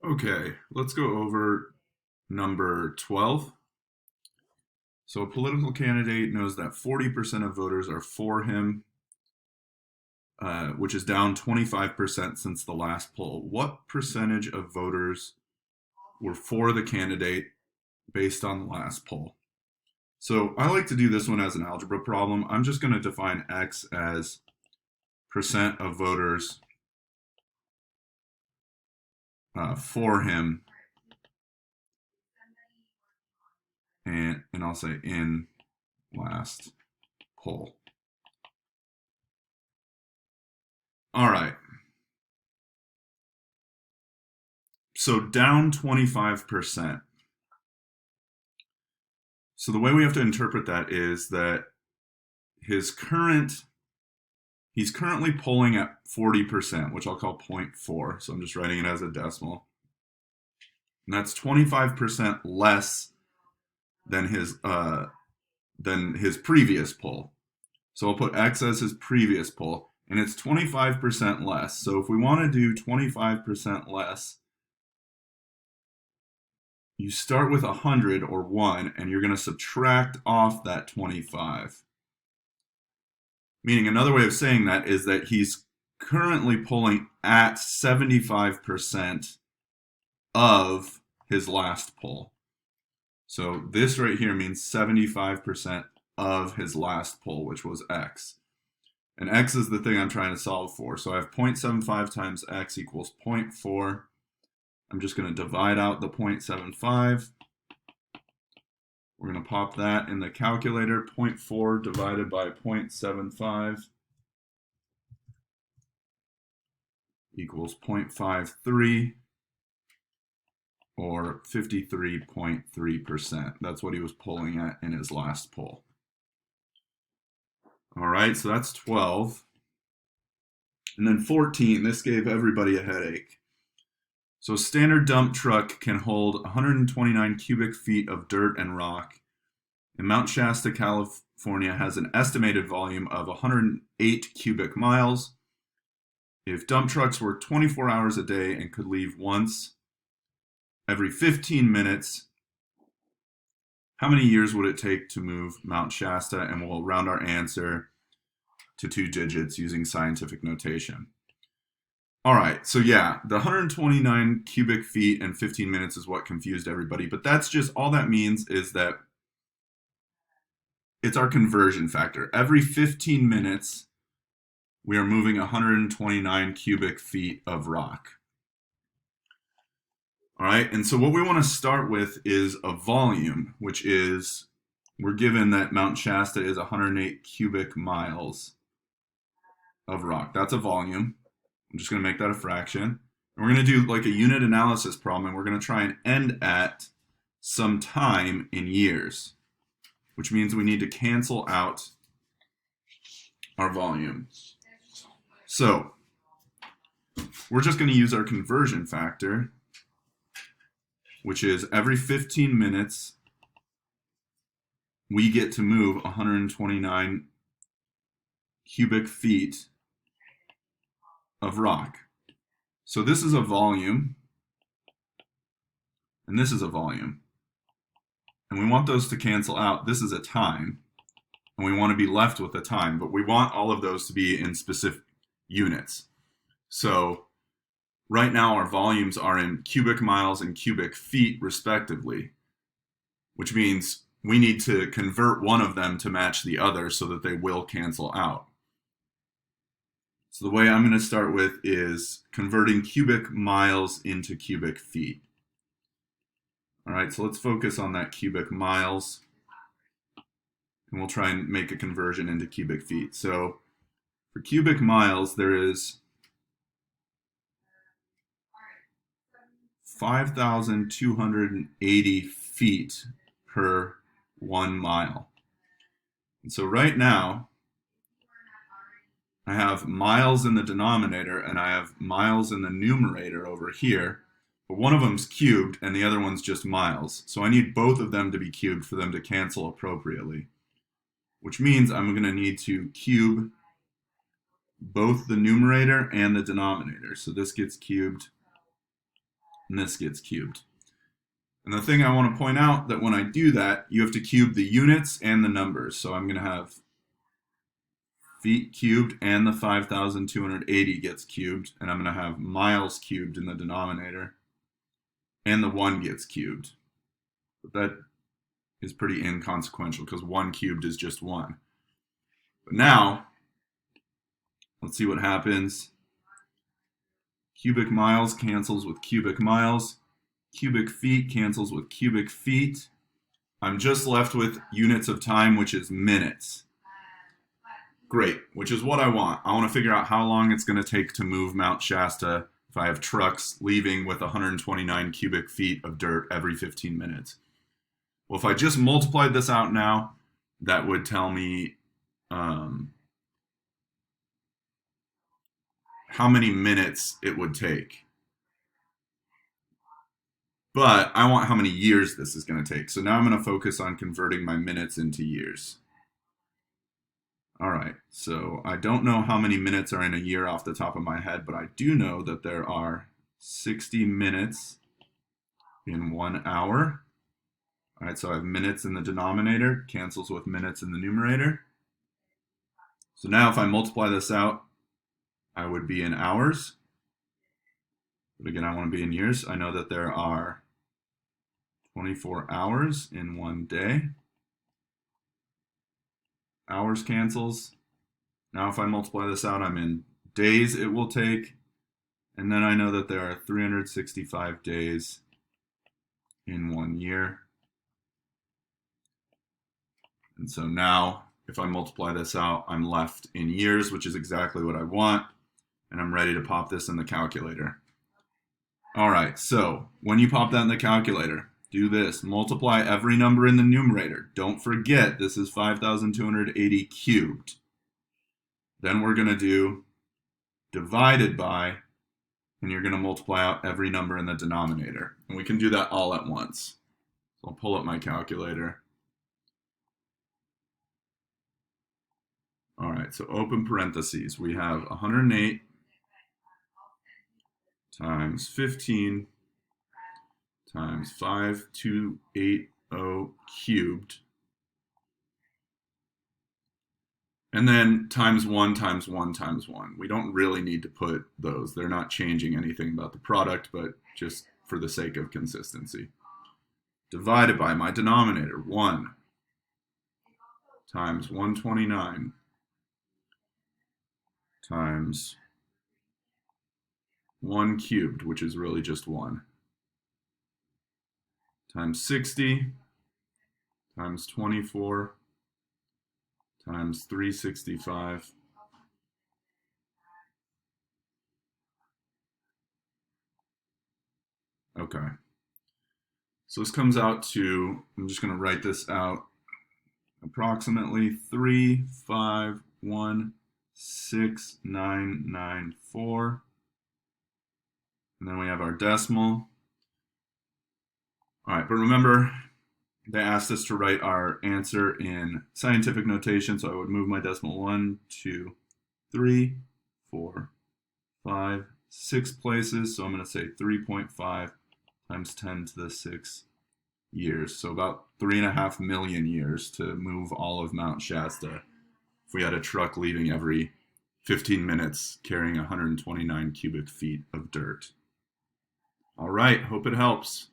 Okay, let's go over number 12. So, a political candidate knows that 40% of voters are for him, which is down 25% since the last poll. What percentage of voters were for the candidate based on the last poll? So, I like to do this one as an algebra problem. I'm just going to define x as percent of voters for him, and I'll say in last poll. All right. So down 25%. So the way we have to interpret that is that he's currently polling at 40%, which I'll call 0.4. So I'm just writing it as a decimal. And that's 25% less than his previous poll. So I'll put X as his previous poll, and it's 25% less. So if we want to do 25% less, you start with 100 or 1, and you're going to subtract off that 25. Meaning another way of saying that is that he's currently polling at 75% of his last poll. So this right here means 75% of his last poll, which was X. And X is the thing I'm trying to solve for. So I have 0.75 times X equals 0.4. I'm just going to divide out the 0.75. We're going to pop that in the calculator. 0.4 divided by 0.75 equals 0.53, or 53.3%. That's what he was polling at in his last poll. All right, so that's 12. And then 14, this gave everybody a headache. So a standard dump truck can hold 129 cubic feet of dirt and rock. And Mount Shasta, California has an estimated volume of 108 cubic miles. If dump trucks were 24 hours a day and could leave once every 15 minutes, how many years would it take to move Mount Shasta? And we'll round our answer to 2 digits using scientific notation. All right, so yeah, the 129 cubic feet and 15 minutes is what confused everybody, but that's just, all that means is that it's our conversion factor. Every 15 minutes, we are moving 129 cubic feet of rock. All right, and so what we want to start with is a volume, which is, we're given that Mount Shasta is 108 cubic miles of rock. That's a volume. I'm just going to make that a fraction. And we're going to do like a unit analysis problem, and we're going to try and end at some time in years, which means we need to cancel out our volume. So we're just going to use our conversion factor, which is every 15 minutes, we get to move 129 cubic feet of rock. So this is a volume, and this is a volume. And we want those to cancel out. This is a time, and we want to be left with a time, but we want all of those to be in specific units. So right now our volumes are in cubic miles and cubic feet respectively, which means we need to convert one of them to match the other so that they will cancel out. So the way I'm going to start with is converting cubic miles into cubic feet. All right, so let's focus on that cubic miles, and we'll try and make a conversion into cubic feet. So for cubic miles, there is 5,280 feet per 1 mile. And so right now, I have miles in the denominator and I have miles in the numerator over here, but one of them's cubed and the other one's just miles. So I need both of them to be cubed for them to cancel appropriately, which means I'm going to need to cube both the numerator and the denominator. So this gets cubed and this gets cubed. And the thing I want to point out that when I do that, you have to cube the units and the numbers. So I'm going to have feet cubed and the 5,280 gets cubed, and I'm going to have miles cubed in the denominator, and the 1 gets cubed. But that is pretty inconsequential because 1 cubed is just 1. But now, let's see what happens. Cubic miles cancels with cubic miles. Cubic feet cancels with cubic feet. I'm just left with units of time, which is minutes. Great, which is what I want. I want to figure out how long it's going to take to move Mount Shasta if I have trucks leaving with 129 cubic feet of dirt every 15 minutes. Well, if I just multiplied this out now, that would tell me how many minutes it would take. But I want how many years this is going to take. So now I'm going to focus on converting my minutes into years. All right, so I don't know how many minutes are in a year off the top of my head, but I do know that there are 60 minutes in 1 hour. All right, so I have minutes in the denominator, cancels with minutes in the numerator. So now if I multiply this out, I would be in hours. But again, I want to be in years. I know that there are 24 hours in 1 day. Hours cancels. Now if I multiply this out, I'm in days it will take. And then I know that there are 365 days in 1 year. And so now if I multiply this out, I'm left in years, which is exactly what I want. And I'm ready to pop this in the calculator. All right, so when you pop that in the calculator, do this. Multiply every number in the numerator. Don't forget, this is 5,280 cubed. Then we're going to do divided by, and you're going to multiply out every number in the denominator. And we can do that all at once. So I'll pull up my calculator. All right, so open parentheses. We have 108 times 15 times 5280 cubed. And then times 1 times 1 times 1. We don't really need to put those. They're not changing anything about the product, but just for the sake of consistency. Divided by my denominator, 1 times 129 times 1 cubed, which is really just 1, times 60 times 24 times 365 . Okay. So this comes out to, I'm just going to write this out, approximately 3516994. And then we have our decimal. All right, but remember, they asked us to write our answer in scientific notation, so I would move my decimal 1, 2, 3, 4, 5, 6 places. So I'm going to say 3.5 times 10 to the 6 years. So about 3.5 million years to move all of Mount Shasta if we had a truck leaving every 15 minutes carrying 129 cubic feet of dirt. All right, hope it helps.